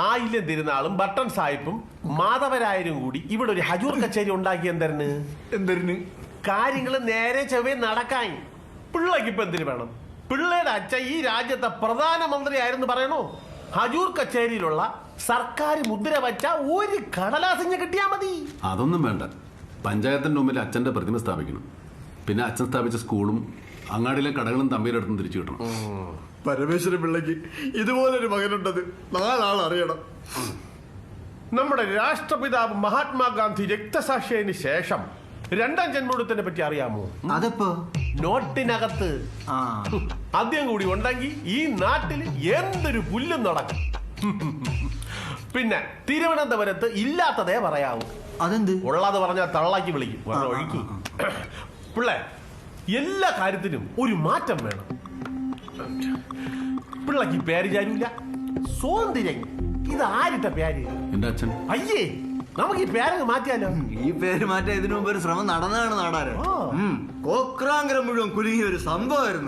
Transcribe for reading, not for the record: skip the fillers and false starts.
ആയില്യം തിരുനാളും button സാഹിബും മാധവരായരും കൂടി ഇവിടെ ഒരു ഹജൂർ കച്ചേരി ഉണ്ടാക്കി എന്തരന് കാര്യങ്ങൾ നേരെ ചൊവ്വേ നടക്കാൻ. പിള്ളക്ക് ഇപ്പൊ എന്തിനു വേണം? പിള്ളയുടെ അച്ഛൻ ഈ രാജ്യത്തെ പ്രധാനമന്ത്രി ആയിരുന്നു പറയണോ? ഹജൂർ കച്ചേരിയിലുള്ള സർക്കാർ മുദ്ര വച്ച ഒരു കടലാസിഞ്ഞ് കിട്ടിയാ മതി. അതൊന്നും വേണ്ട. പഞ്ചായത്തിന്റെ മുമ്പിൽ അച്ഛന്റെ പ്രതിമ സ്ഥാപിക്കണം. പിന്നെ അച്ഛൻ സ്ഥാപിച്ച സ്കൂളും അങ്ങാടിയിലെ കടകളും തമ്മിലെടുത്തും തിരിച്ചു കിട്ടണം. പരമേശ്വര പിള്ളയ്ക്ക് ഇതുപോലൊരു മകനുണ്ടത് നാലാൾ അറിയണം. നമ്മുടെ രാഷ്ട്രപിതാവ് മഹാത്മാഗാന്ധി രക്തസാക്ഷിയതിന് ശേഷം രണ്ടാം ജന്മദിനത്തിനെ പറ്റി അറിയാമോ? അതിപ്പോ നോട്ടിനകത്ത് ആദ്യം കൂടി ഉണ്ടെങ്കിൽ ഈ നാട്ടിൽ എന്തൊരു പുല്ലും നടക്കും. പിന്നെ തിരുവനന്തപുരത്ത് ഇല്ലാത്തതേ പറയാവൂ. അതെന്ത്? ഉള്ളത് പറഞ്ഞാൽ തള്ളാക്കി വിളിക്കും. ഒഴുക്കി പിള്ളേ, എല്ലാ കാര്യത്തിനും ഒരു മാറ്റം വേണം. പിള്ളക്ക് പേര് ചാരൂല, സോന്തിരൻ. ഇത് ആരിട്ട പേര്? എന്റെ അച്ഛൻ. അയ്യേ, നമുക്ക് ഈ പേരങ്ങ് മാറ്റിയാലോ? ഈ പേര് മാറ്റാൻ ഇതിനു മുമ്പ് ഒരു ശ്രമം നടന്നതാണ് നാടാര്. കോക്രാങ്കരം മുഴുവൻ കുലുങ്ങിയ ഒരു സംഭവമായിരുന്നു.